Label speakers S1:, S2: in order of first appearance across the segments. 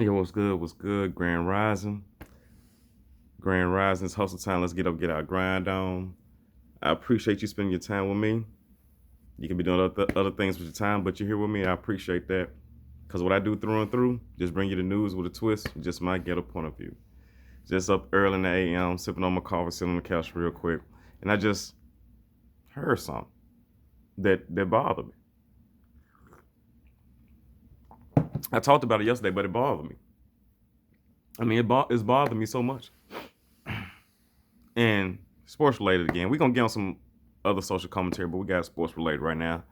S1: Yo, what's good? What's good? Grand Rising. Grand Rising. It's hustle time. Let's get up, get our grind on. I appreciate you spending your time with me. You can be doing other things with your time, but you're here with me. I appreciate that. Because what I do through and through, just bring you the news with a twist, just my ghetto point of view. Just up early in the AM, sipping on my coffee, sitting on the couch real quick. And I just heard something that bothered me. I talked about it yesterday, but it bothered me. I mean, it's bothered me so much. And sports related again. We're gonna get on some other social commentary, but we got sports related right now.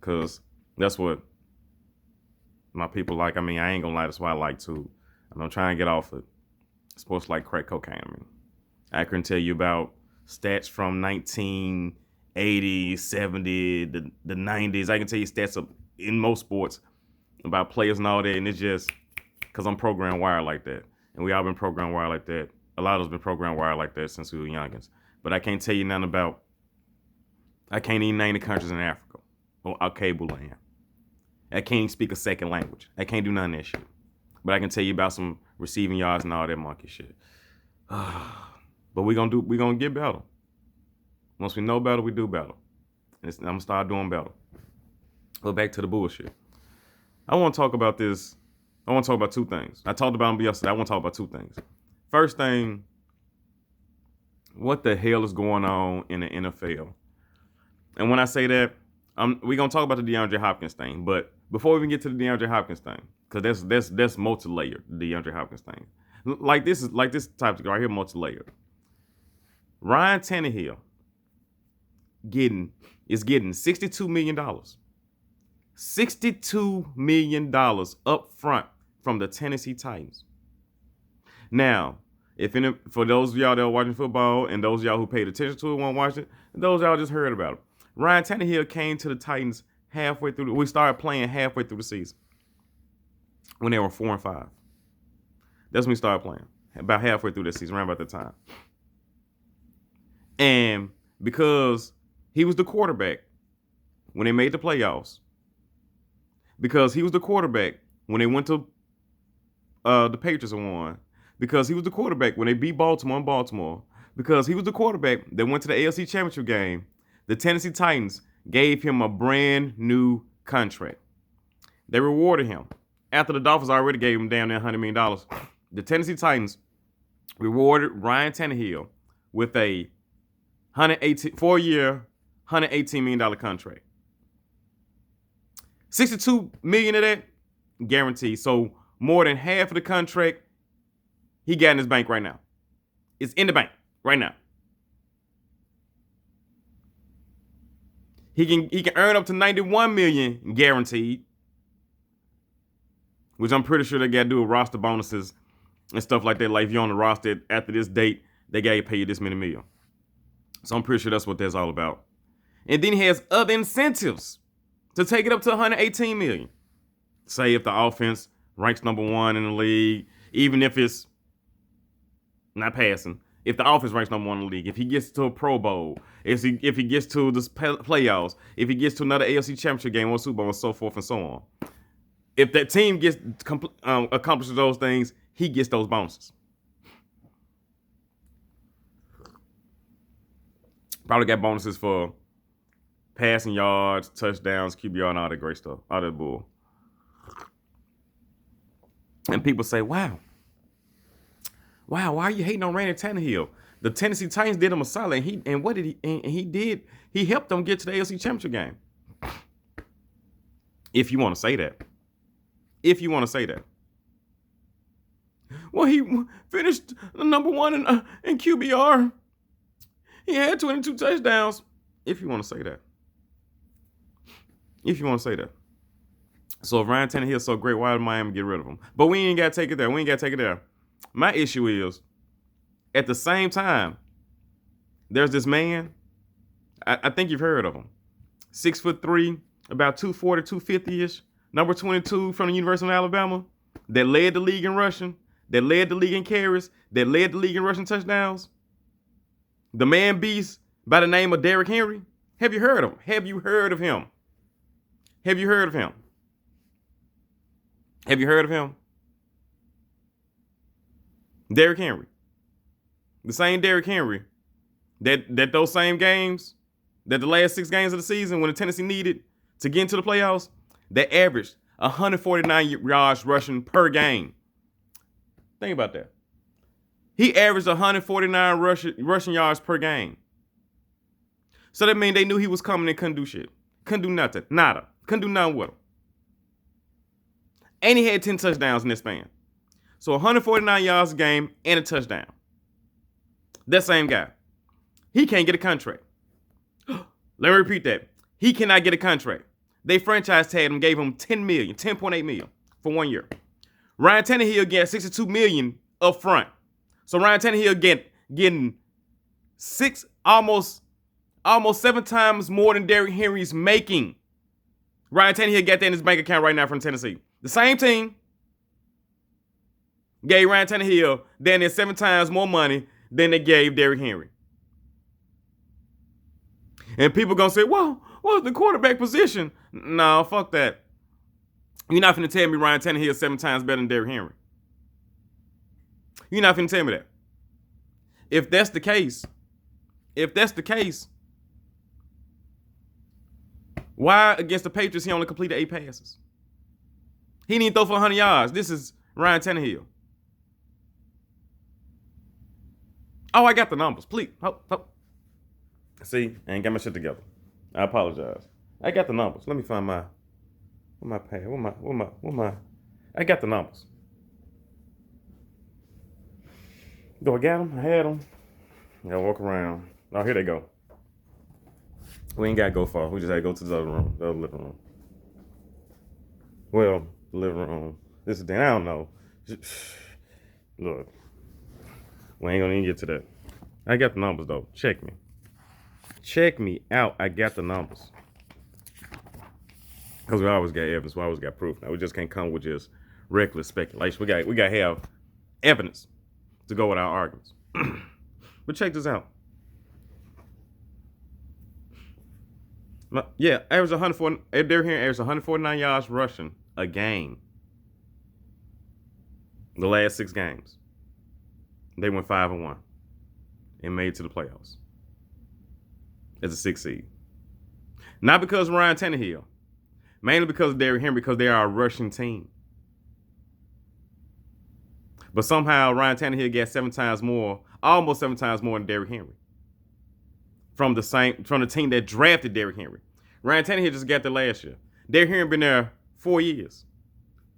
S1: Cause that's what my people like. I mean, I ain't gonna lie, that's why I like to. I'm trying to get off it. Sports like crack cocaine. I mean, I can tell you about stats from 1980, 70, the 90s. I can tell you stats in most sports about players and all that. And it's just because I'm programmed wired like that. And we all been programmed wired like that. A lot of us been programmed wired like that since we were youngins. But I can't tell you nothing about, I can't even name the countries in Africa or Cable land. I can't even speak a second language. I can't do none of that shit. But I can tell you about some receiving yards and all that monkey shit. But we gonna get better. Once we know better, we do better. And I'm gonna start doing better. But back to the bullshit. I want to talk about this. I want to talk about two things. I talked about them yesterday. I want to talk about two things. First thing, what the hell is going on in the NFL? And when I say that, we're gonna talk about the DeAndre Hopkins thing. But before we even get to the DeAndre Hopkins thing, because that's multi-layered, the DeAndre Hopkins thing. Like this type of right here, multi-layered. Ryan Tannehill is getting $62 million. $62 million up front from the Tennessee Titans. Now, for those of y'all that are watching football and those of y'all who paid attention to it won't watch it, those of y'all just heard about it. Ryan Tannehill came to the Titans halfway through. We started playing halfway through the season when they were 4-5. That's when we started playing. About halfway through the season, around about that time. And because he was the quarterback when they made the playoffs, because he was the quarterback when they went to the Patriots and won, because he was the quarterback when they beat Baltimore in Baltimore, because he was the quarterback that went to the AFC Championship game, the Tennessee Titans gave him a brand new contract. They rewarded him. After the Dolphins already gave him down there $100 million, the Tennessee Titans rewarded Ryan Tannehill with a 4-year, $118 million contract. $62 million of that guaranteed. So more than half of the contract he got in his bank right now. It's in the bank right now. He can earn up to $91 million guaranteed, which I'm pretty sure they got to do with roster bonuses and stuff like that. Like if you're on the roster after this date, they got to pay you this many million. So I'm pretty sure that's what that's all about. And then he has other incentives to take it up to $118 million. Say if the offense ranks number 1 in the league, even if it's not passing, if the offense ranks number 1 in the league, if he gets to a Pro Bowl, if he gets to the playoffs, if he gets to another AFC Championship game or Super Bowl, and so forth and so on. If that team accomplishes those things, he gets those bonuses. Probably got bonuses for passing yards, touchdowns, QBR, and all that great stuff. All that bull. And people say, wow, why are you hating on Randy Tannehill? The Tennessee Titans did him a solid, he helped them get to the AFC Championship game. If you want to say that. Well, he finished number 1 in QBR. He had 22 touchdowns. If you want to say that. So if Ryan Tannehill is so great, why did Miami get rid of him? But we ain't got to take it there. My issue is, at the same time, there's this man, I think you've heard of him. 6'3", about 240, 250-ish, number 22 from the University of Alabama, that led the league in rushing, that led the league in carries, that led the league in rushing touchdowns. The man beast by the name of Derrick Henry. Have you heard of him? Derrick Henry. The same Derrick Henry that those same games, that the last 6 games of the season when the Tennessee needed to get into the playoffs, they averaged 149 yards rushing per game. Think about that. He averaged 149 rushing yards per game. So that means they knew he was coming and couldn't do shit. Couldn't do nothing. Nada. Couldn't do nothing with him. And he had 10 touchdowns in that span. So 149 yards a game and a touchdown. That same guy. He can't get a contract. Let me repeat that. He cannot get a contract. They franchise tagged him, gave him $10.8 million for 1 year. Ryan Tannehill get $62 million up front. So Ryan Tannehill getting almost 7 times more than Derrick Henry's making. Ryan Tannehill got that in his bank account right now from Tennessee. The same team gave Ryan Tannehill damn near 7 times more money than they gave Derrick Henry. And people gonna say, well, what's the quarterback position? No, fuck that. You're not finna tell me Ryan Tannehill is 7 times better than Derrick Henry. You're not finna tell me that. If that's the case, why against the Patriots he only completed 8 passes? He didn't throw for 100 yards. This is Ryan Tannehill. Oh, I got the numbers. Please. Oh. See, I ain't got my shit together. I apologize. I got the numbers. Let me find my pad. I got the numbers. Do I got them? I had them. I gotta walk around. Oh, here they go. We ain't gotta go far. We just had to go to the other room, the other living room. Well, the living room. This is, I don't know. Look, we ain't gonna even get to that. I got the numbers though. Check me. Check me out. I got the numbers. Because we always got evidence. We always got proof. Now we just can't come with just reckless speculation. We got to have evidence to go with our arguments. But check this out. Derrick Henry averaged 149 yards rushing a game. The last 6 games. They went 5-1 and made it to the playoffs as a 6th seed. Not because of Ryan Tannehill. Mainly because of Derrick Henry, because they are a rushing team. But somehow Ryan Tannehill got 7 times more, almost 7 times more than Derrick Henry. From the team that drafted Derrick Henry. Ryan Tannehill just got there last year. Derrick Henry been there 4 years.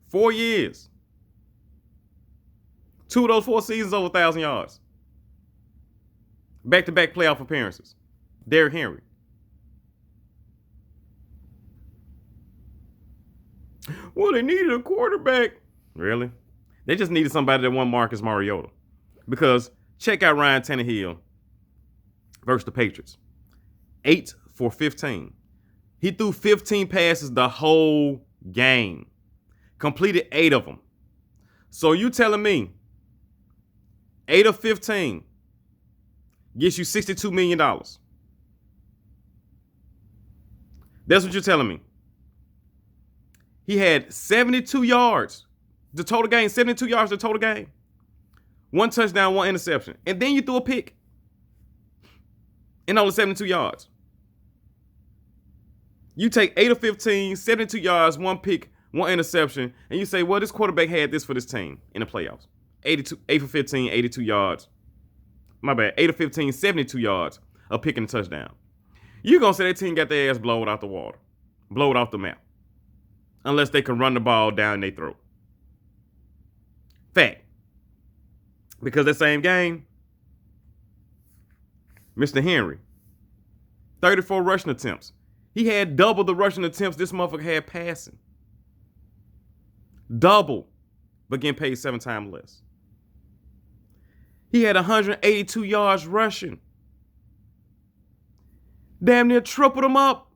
S1: 4 years. 2 of those 4 seasons over 1,000 yards. Back-to-back playoff appearances. Derrick Henry. Well, they needed a quarterback. Really? They just needed somebody that won Marcus Mariota. Because check out Ryan Tannehill versus the Patriots. 8 for 15. He threw 15 passes the whole game. Completed 8 of them. So you telling me 8 of 15 gets you $62 million. That's what you're telling me. He had 72 yards. The total game, 72 yards the total game. 1 touchdown, 1 interception. And then you threw a pick. And only 72 yards. You take 8 of 15, 72 yards, 1 pick, 1 interception, and you say, well, this quarterback had this for this team in the playoffs. 8 for 15, 82 yards. My bad. 8 of 15, 72 yards, a pick and a touchdown. You're going to say that team got their ass blown out the water. Blown off the map. Unless they can run the ball down their throat. Fact. Because that same game, Mr. Henry, 34 rushing attempts. He had double the rushing attempts this motherfucker had passing. Double, but getting paid 7 times less. He had 182 yards rushing. Damn near tripled him up.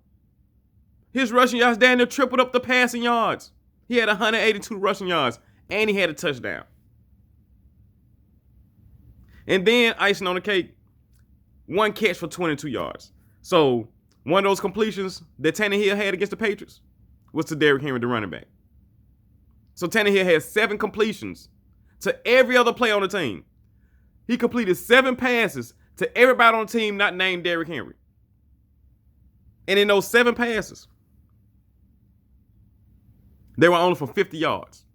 S1: His rushing yards damn near tripled up the passing yards. He had 182 rushing yards, and he had a touchdown. And then, icing on the cake, 1 catch for 22 yards. So, one of those completions that Tannehill had against the Patriots was to Derrick Henry, the running back. So, Tannehill had 7 completions to every other player on the team. He completed 7 passes to everybody on the team not named Derrick Henry. And in those 7 passes, they were only for 50 yards.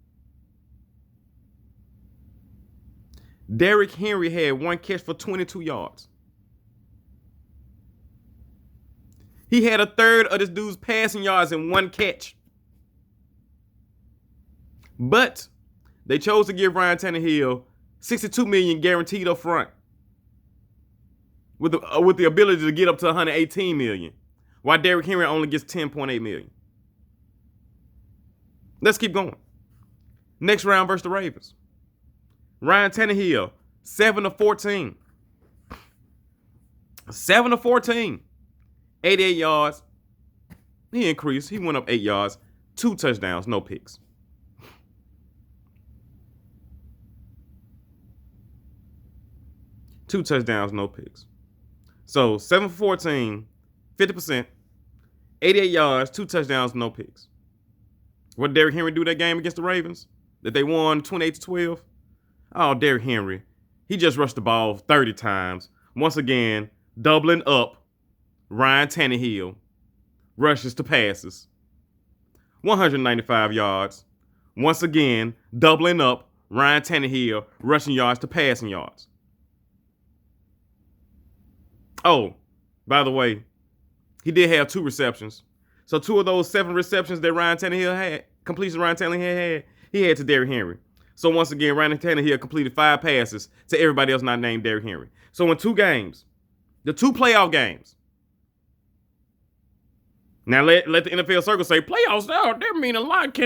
S1: Derrick Henry had 1 catch for 22 yards. He had a third of this dude's passing yards in 1 catch. But they chose to give Ryan Tannehill $62 million guaranteed up front, with the ability to get up to $118 million, while Derrick Henry only gets $10.8 million. Let's keep going. Next round versus the Ravens. Ryan Tannehill, 7 of 14. 7 of 14. 88 yards. He increased. He went up 8 yards. 2 touchdowns, no picks. Two touchdowns, no picks. So 7 for 14, 50%, 88 yards, 2 touchdowns, no picks. What did Derrick Henry do that game against the Ravens? That they won 28-12? Oh, Derrick Henry. He just rushed the ball 30 times. Once again, doubling up Ryan Tannehill. Rushes to passes. 195 yards. Once again, doubling up Ryan Tannehill. Rushing yards to passing yards. Oh, by the way, he did have 2 receptions. So 2 of those 7 receptions that Ryan Tannehill had, completions Ryan Tannehill had, he had to Derrick Henry. So once again, Ryan Tannehill completed 5 passes to everybody else not named Derrick Henry. So in 2 games, the 2 playoff games. Now let the NFL circle say, playoffs, they mean a lot.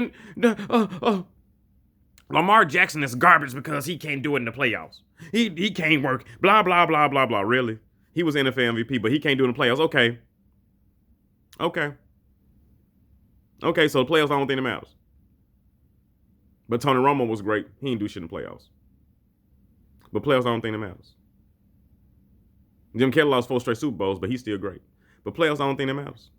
S1: Lamar Jackson is garbage because he can't do it in the playoffs. He can't work, blah, blah, blah, blah, blah. Really? He was NFL MVP, but he can't do it in the playoffs. Okay, so the playoffs, I don't think it matters. But Tony Romo was great. He didn't do shit in the playoffs. But playoffs, I don't think it matters. Jim Kelly lost 4 straight Super Bowls, but he's still great. But playoffs, I don't think it matters.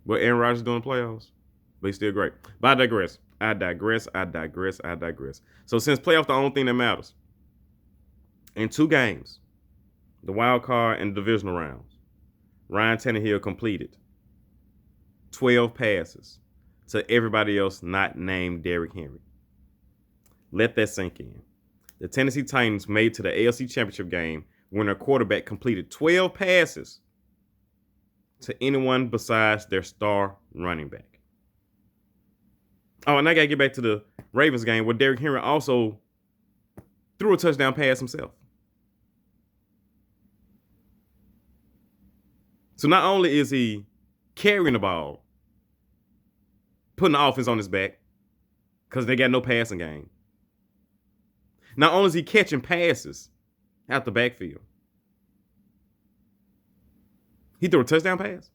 S1: What Aaron Rodgers doing in the playoffs, but he's still great. But I digress. So since playoffs the only thing that matters, in 2 games, the wild card and divisional rounds, Ryan Tannehill completed 12 passes to everybody else not named Derrick Henry. Let that sink in. The Tennessee Titans made to the AFC Championship game when their quarterback completed 12 passes to anyone besides their star running back. Oh, and I got to get back to the Ravens game where Derrick Henry also threw a touchdown pass himself. So not only is he carrying the ball, putting the offense on his back because they got no passing game. Not only is he catching passes out the backfield, he threw a touchdown pass.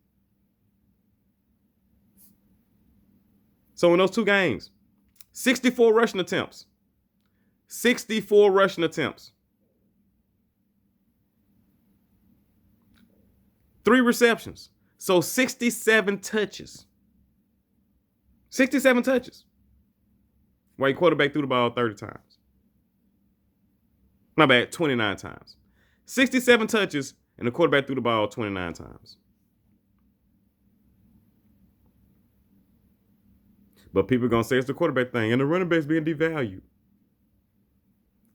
S1: So in those 2 games, 64 rushing attempts. 64 rushing attempts. 3 receptions. So 67 touches. 67 touches. While your quarterback threw the ball 30 times. My bad, 29 times. 67 touches, and the quarterback threw the ball 29 times. But people are going to say it's the quarterback thing, and the running back's being devalued.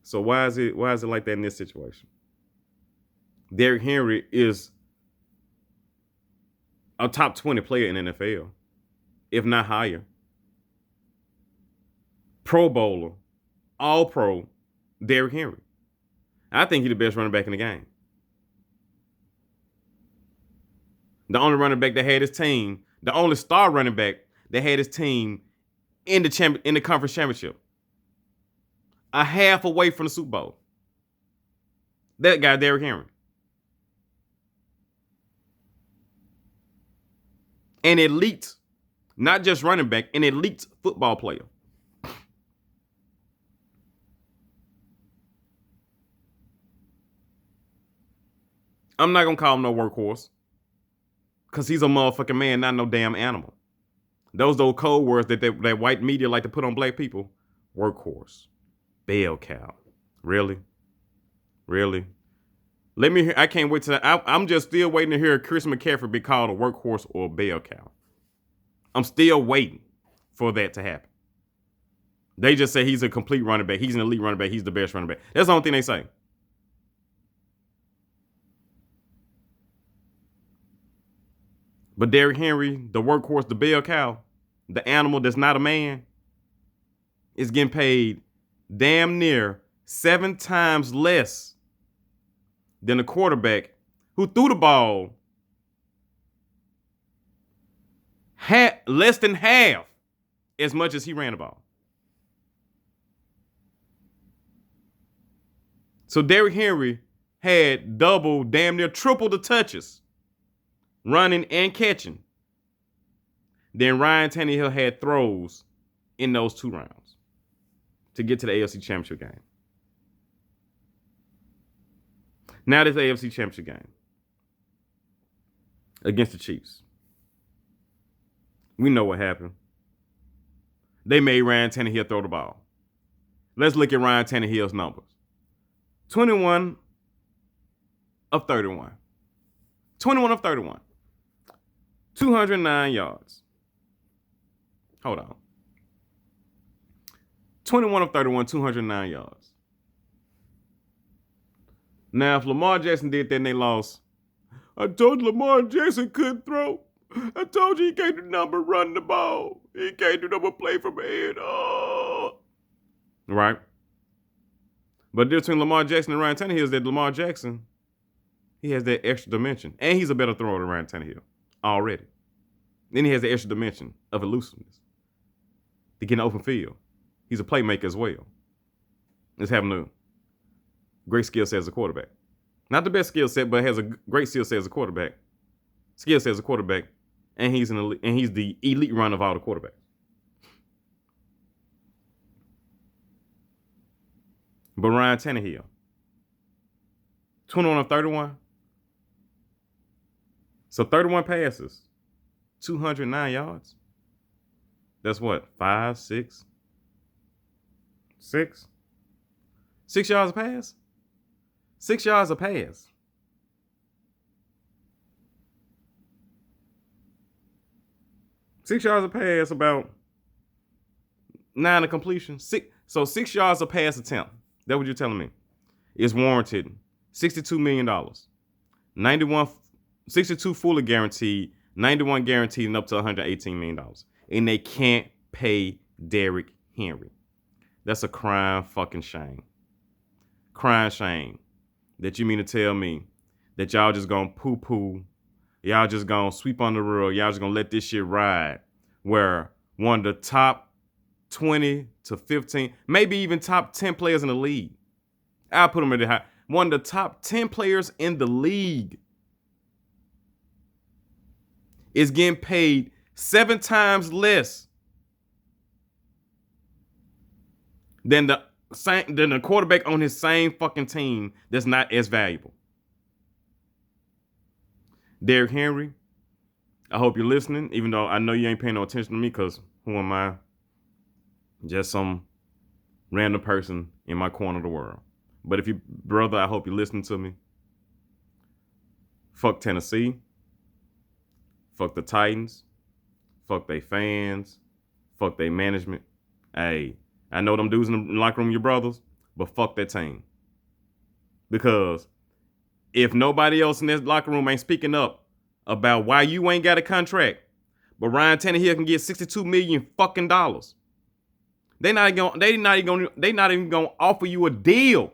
S1: So why is it like that in this situation? Derrick Henry is a top 20 player in the NFL, if not higher. Pro Bowler, All-Pro, Derrick Henry. I think he's the best running back in the game. The only running back that had his team, the only star running back that had his team in the conference championship, a half away from the Super Bowl. That guy, Derrick Henry. An elite, not just running back, an elite football player. I'm not gonna call him no workhorse. Cause he's a motherfucking man, not no damn animal. Those code words that white media like to put on black people. Workhorse. Bell cow. Really? Really? Let me hear. I can't wait till I'm just still waiting to hear Chris McCaffrey be called a workhorse or a bell cow. I'm still waiting for that to happen. They just say he's a complete running back. He's an elite running back. He's the best running back. That's the only thing they say. But Derrick Henry, the workhorse, the bell cow, the animal that's not a man, is getting paid damn near 7 times less than a quarterback who threw the ball less than half as much as he ran the ball. So Derrick Henry had double, damn near triple the touches, running and catching. Then Ryan Tannehill had throws in those 2 rounds to get to the AFC Championship game. Now this AFC Championship game against the Chiefs. We know what happened. They made Ryan Tannehill throw the ball. Let's look at Ryan Tannehill's numbers. 21 of 31. 21 of 31. 209 yards. Hold on. 21 of 31, 209 yards. Now, if Lamar Jackson did that and they lost, I told you Lamar Jackson couldn't throw. I told you he can't do nothing but run the ball. He can't do nothing but play from ahead. Oh. Right? But the difference between Lamar Jackson and Ryan Tannehill is that Lamar Jackson, he has that extra dimension. And he's a better thrower than Ryan Tannehill already. Then he has the extra dimension of elusiveness to get in the open field. He's a playmaker as well. He's having a great skill set as a quarterback. Not the best skill set, but has a great skill set as a quarterback. Skill set as a quarterback, and he's the elite run of all the quarterbacks. But Ryan Tannehill, 21 of 31. So 31 passes, 209 yards. That's what, 5, 6? 6? 6 yards a pass? 6 yards a pass. Six yards a pass, about 9 a completion. 6 yards a pass attempt. That's what you're telling me. It's warranted $62 million. 62 fully guaranteed, 91 guaranteed, and up to $118 million. And they can't pay Derrick Henry. That's a crying fucking shame. Crying shame that you mean to tell me that y'all just gonna poo-poo, y'all just gonna sweep under the rug, y'all just gonna let this shit ride, where one of the top 20 to 15, maybe even top 10 players in the league, I'll put them at the high, one of the top 10 players in the league is getting paid 7 times less than the quarterback on his same fucking team that's not as valuable. Derrick Henry, I hope you're listening, even though I know you ain't paying no attention to me, because who am I? Just some random person in my corner of the world. But if you, brother, I hope you're listening to me. Fuck Tennessee. Fuck the Titans. Fuck they fans. Fuck they management. Hey, I know them dudes in the locker room, your brothers, but fuck that team. Because if nobody else in this locker room ain't speaking up about why you ain't got a contract, but Ryan Tannehill can get $62 million fucking dollars, they not even gonna offer you a deal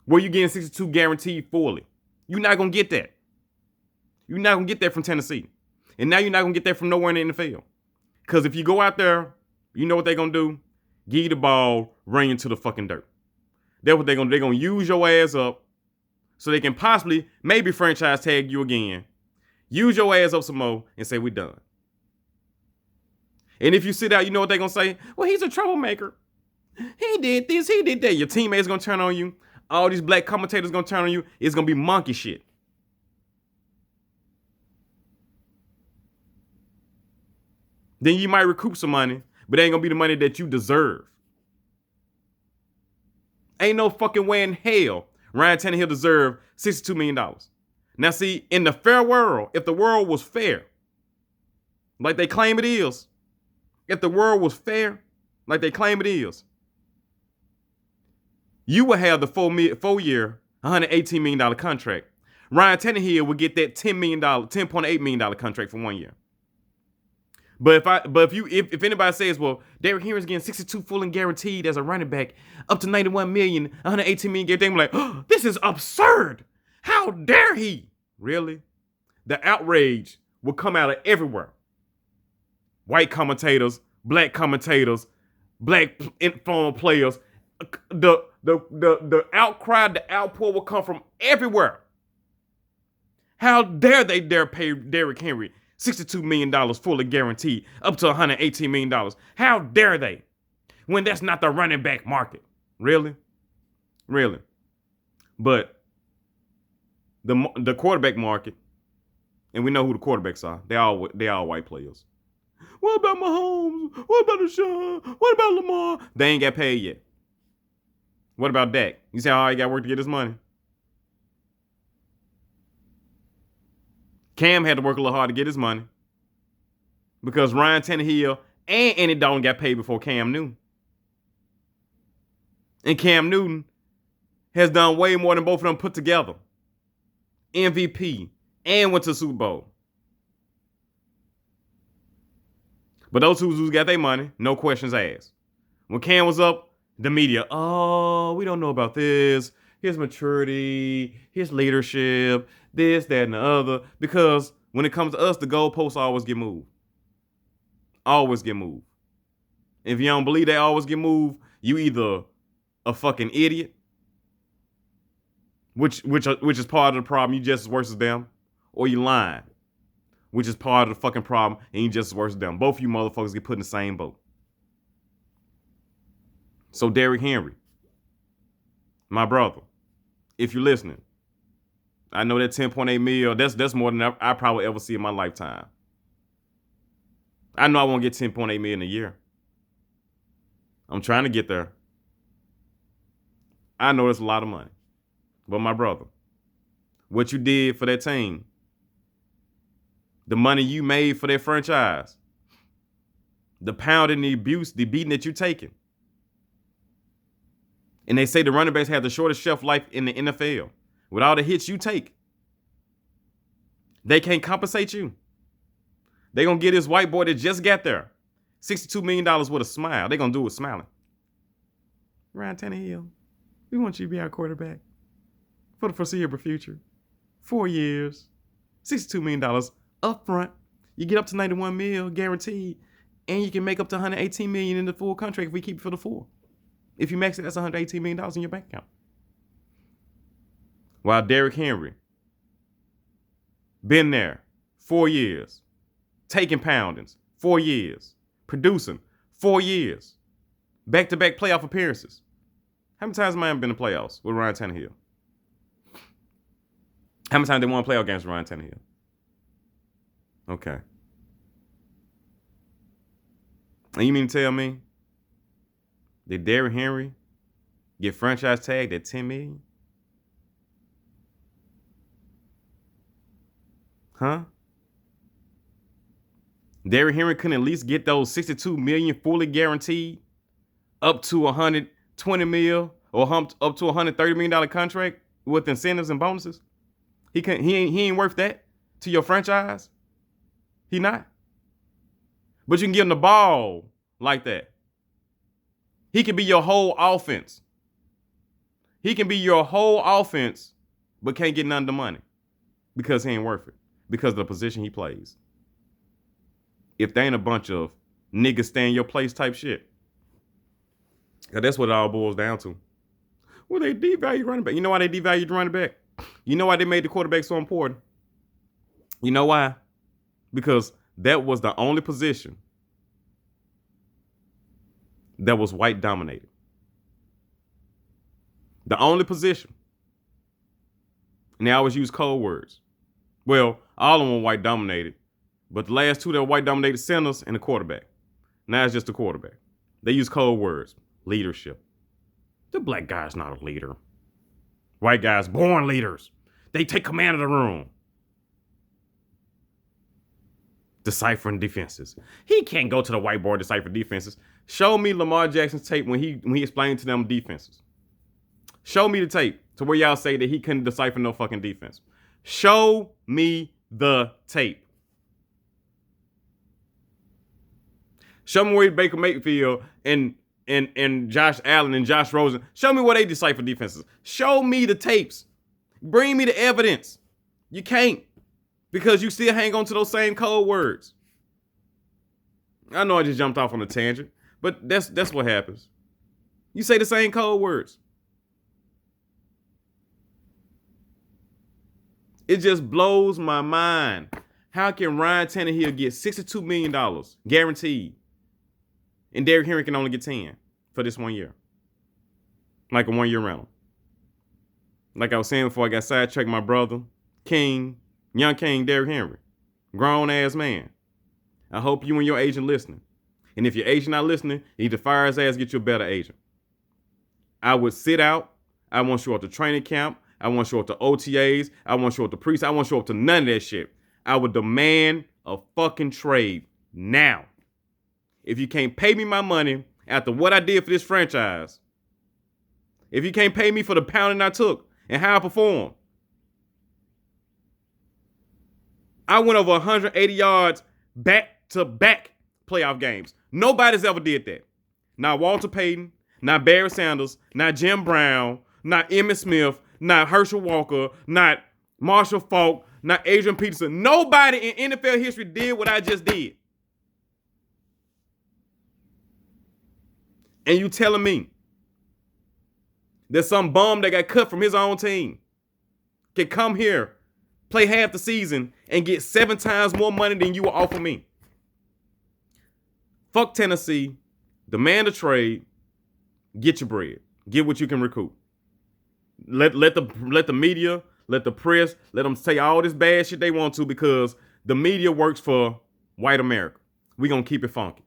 S1: where you getting 62 guaranteed fully. You're not gonna get that. You're not gonna get that from Tennessee, and now you're not gonna get that from nowhere in the NFL. Because if you go out there, you know what they're gonna do? Give you the ball, run you into the fucking dirt. That's what they're gonna do. They're gonna use your ass up so they can possibly, maybe franchise tag you again. Use your ass up some more and say, we're done. And if you sit out, you know what they're gonna say? Well, he's a troublemaker. He did this, he did that. Your teammates gonna turn on you. All these black commentators gonna turn on you. It's gonna be monkey shit. Then you might recoup some money, but it ain't gonna be the money that you deserve. Ain't no fucking way in hell Ryan Tannehill deserved $62 million. Now, see, in the fair world, if the world was fair, like they claim it is, if the world was fair, like they claim it is, you would have the 4-year, $118 million contract. Ryan Tannehill would get that $10.8 million contract for 1 year. But if anybody says, well, Derrick Henry's getting 62 full and guaranteed as a running back, up to 91 million, 118 million guaranteed, I'm like, oh, this is absurd. How dare he? Really? The outrage will come out of everywhere. White commentators, black former players. The outcry, the outpour will come from everywhere. How dare they pay Derrick Henry $62 million fully guaranteed, up to $118 million. How dare they? When that's not the running back market. Really? Really? But the quarterback market, and we know who the quarterbacks are. They all white players. What about Mahomes? What about Deshaun? What about Lamar? They ain't got paid yet. What about Dak? You see how he got work to get his money? Cam had to work a little hard to get his money because Ryan Tannehill and Andy Dalton got paid before Cam Newton. And Cam Newton has done way more than both of them put together. MVP and went to the Super Bowl. But those who got their money, no questions asked. When Cam was up, the media, oh, we don't know about this. His maturity, his leadership, this, that, and the other. Because when it comes to us, the goalposts always get moved. Always get moved. If you don't believe they always get moved, you either a fucking idiot, which is part of the problem, you just as worse as them, or you lying, which is part of the fucking problem, and you just as worse as them. Both of you motherfuckers get put in the same boat. So Derrick Henry, my brother, if you're listening, I know that 10.8 mil, that's more than I probably ever see in my lifetime. I know I won't get 10.8 million a year. I'm trying to get there. I know it's a lot of money. But my brother, what you did for that team, the money you made for that franchise, the pounding, the abuse, the beating that you're taking. And they say the running backs have the shortest shelf life in the NFL. With all the hits you take, they can't compensate you. They gonna get this white boy that just got there $62 million with a smile. They gonna do it smiling. Ryan Tannehill, we want you to be our quarterback for the foreseeable future. 4 years, $62 million up front. You get up to 91 mil guaranteed, and you can make up to $118 million in the full contract if we keep it for the 4. If you max it, that's $118 million in your bank account. While Derrick Henry, been there 4 years, taking poundings 4 years, producing 4 years, back-to-back playoff appearances. How many times have Miami been in the playoffs with Ryan Tannehill? How many times they won playoff games with Ryan Tannehill? Okay. And you mean to tell me that Derrick Henry get franchise tagged at $10 million? Huh? Derrick Henry couldn't at least get those $62 million fully guaranteed up to $120 million or up to $130 million contract with incentives and bonuses? He ain't worth that to your franchise. He not. But you can give him the ball like that. He can be your whole offense. He can be your whole offense, but can't get none of the money because he ain't worth it, because of the position he plays. If they ain't a bunch of niggas stay in your place type shit. Cause that's what it all boils down to. Well, they devalue running back. You know why they devalued the running back? You know why they made the quarterback so important? You know why? Because that was the only position that was white dominated. The only position. And they always use code words. Well, all of them were white dominated, but the last two that were white dominated, centers and the quarterback. Now it's just the quarterback. They use code words. Leadership. The black guy's not a leader. White guys born leaders. They take command of the room. Deciphering defenses. He can't go to the whiteboard decipher defenses. Show me Lamar Jackson's tape when he explained to them defenses. Show me the tape to where y'all say that he couldn't decipher no fucking defense. Show me the tape. Show me where Baker Mayfield and Josh Allen and Josh Rosen. Show me where they decipher defenses. Show me the tapes. Bring me the evidence. You can't, because you still hang on to those same code words. I know I just jumped off on a tangent, but that's what happens. You say the same code words. It just blows my mind. How can Ryan Tannehill get $62 million guaranteed, and Derrick Henry can only get 10 for this 1 year? Like a 1 year rental. Like I was saying before I got sidetracked, my brother, King, young King Derrick Henry, grown ass man. I hope you and your agent listening. And if your agent not listening, he need to fire his ass, get you a better agent. I would sit out. I won't show up to training camp. I won't show up to OTAs. I won't show up to preseason. I won't show up to none of that shit. I would demand a fucking trade now. If you can't pay me my money after what I did for this franchise, if you can't pay me for the pounding I took and how I performed, I went over 180 yards back-to-back playoff games. Nobody's ever did that. Not Walter Payton, not Barry Sanders, not Jim Brown, not Emmitt Smith, not Herschel Walker, not Marshall Faulk, not Adrian Peterson. Nobody in NFL history did what I just did. And you telling me that some bum that got cut from his own team can come here, play half the season, and get 7 times more money than you will offer me? Fuck Tennessee. Demand a trade. Get your bread. Get what you can recoup. Let the media, let the press, let them say all this bad shit they want to, because the media works for white America. We gonna keep it funky.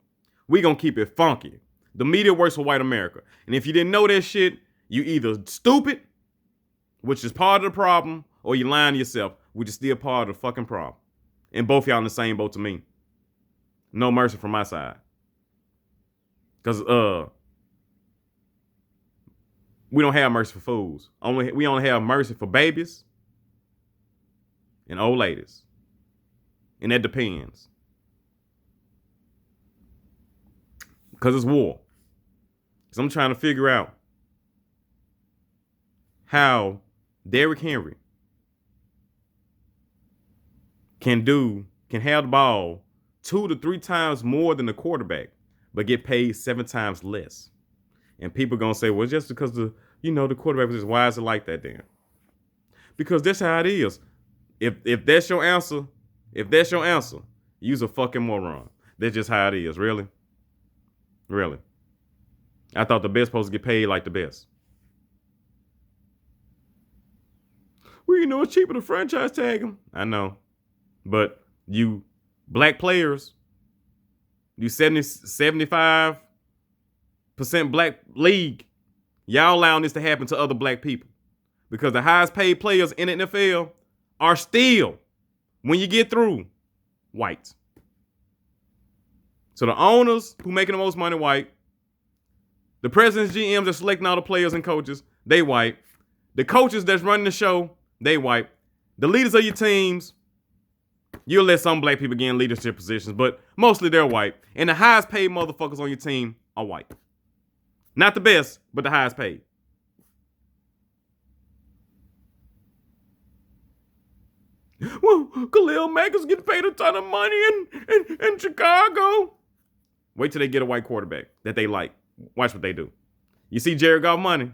S1: We gonna keep it funky. The media works for white America. And if you didn't know that shit, you either stupid, which is part of the problem, or you lying to yourself, which is still part of the fucking problem. And both y'all in the same boat to me. No mercy from my side. Because we don't have mercy for fools. We only have mercy for babies and old ladies. And that depends. Because it's war. Because I'm trying to figure out how Derrick Henry can have the ball 2 to 3 times more than the quarterback, but get paid 7 times less. And people gonna say, well, just because the quarterback was just, why is it like that then? Because that's how it is. If that's your answer, you's a fucking moron. That's just how it is, really. Really. I thought the best supposed to get paid like the best. Well, it's cheaper to franchise tag him. I know. But you black players, you 75% black league, y'all allowing this to happen to other black people. Because the highest paid players in the NFL are still, when you get through, white. So the owners who making the most money, white. The presidents, GMs that selecting all the players and coaches, they white. The coaches that's running the show, they white. The leaders of your teams, you'll let some black people get in leadership positions, but mostly they're white. And the highest paid motherfuckers on your team are white. Not the best, but the highest paid. Well, Khalil Mack is getting paid a ton of money in Chicago. Wait till they get a white quarterback that they like. Watch what they do. You see Jared Goff money.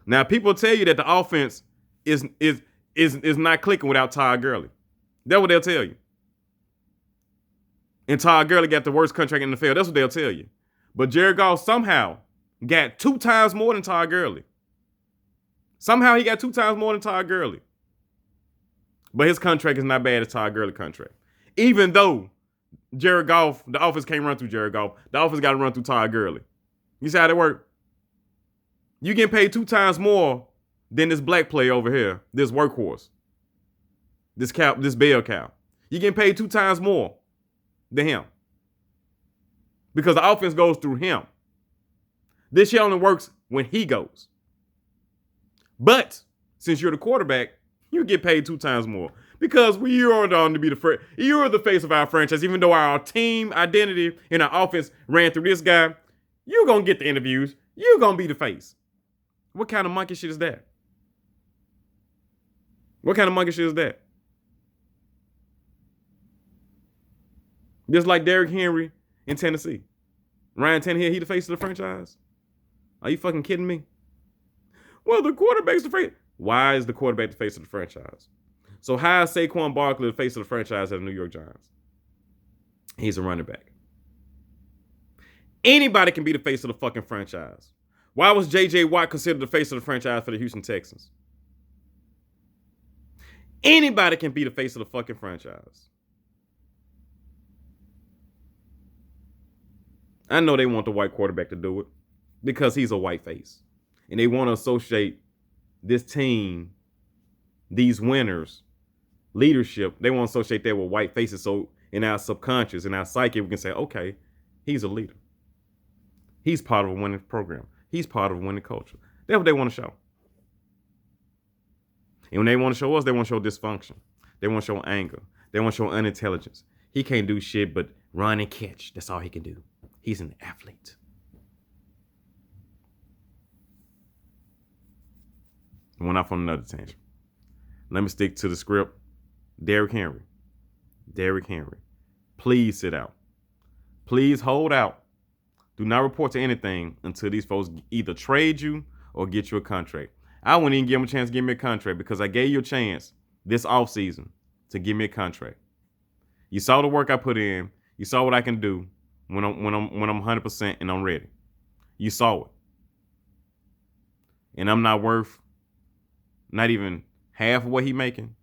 S1: Now, people tell you that the offense is not clicking without Todd Gurley. That's what they'll tell you. And Todd Gurley got the worst contract in the NFL. That's what they'll tell you. But Jared Goff somehow got 2 times more than Todd Gurley. Somehow he got 2 times more than Todd Gurley. But his contract is not bad as Todd Gurley's contract. Even though Jared Goff, the offense can't run through Jared Goff. The offense got to run through Todd Gurley. You see how that work? You getting paid 2 times more than this black player over here, this workhorse, this bell cow. You getting paid 2 times more than him because the offense goes through him. This shit only works when he goes. But since you're the quarterback, you get paid 2 times more because you are on to be you're the face of our franchise. Even though our team identity and our offense ran through this guy, you're gonna get the interviews. You're gonna be the face. What kind of monkey shit is that? What kind of monkey shit is that? Just like Derrick Henry in Tennessee. Ryan Tannehill, he the face of the franchise? Are you fucking kidding me? Well, the quarterback's the face. Why is the quarterback the face of the franchise? So how is Saquon Barkley the face of the franchise at the New York Giants? He's a running back. Anybody can be the face of the fucking franchise. Why was J.J. Watt considered the face of the franchise for the Houston Texans? Anybody can be the face of the fucking franchise. I know they want the white quarterback to do it because he's a white face. And they want to associate this team, these winners, leadership, they want to associate that with white faces. So in our subconscious, in our psyche, we can say, okay, he's a leader. He's part of a winning program. He's part of a winning culture. That's what they want to show. And when they want to show us, they want to show dysfunction. They want to show anger. They want to show unintelligence. He can't do shit but run and catch. That's all he can do. He's an athlete. Went off on another tangent. Let me stick to the script. Derrick Henry. Derrick Henry. Please sit out. Please hold out. Do not report to anything until these folks either trade you or get you a contract. I wouldn't even give them a chance to give me a contract because I gave you a chance this offseason to give me a contract. You saw the work I put in. You saw what I can do when I'm 100% and I'm ready. You saw it. And I'm not worth not even half of what he making.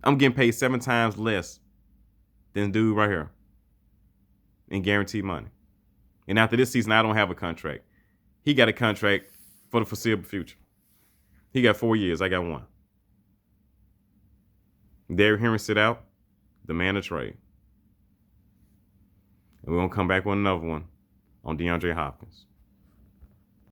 S1: I'm getting paid 7 times less than dude right here in guaranteed money. And after this season, I don't have a contract. He got a contract for the foreseeable future. He got 4 years. I got 1. Derrick Henry sit out, demand a trade. And we're going to come back with another one on DeAndre Hopkins.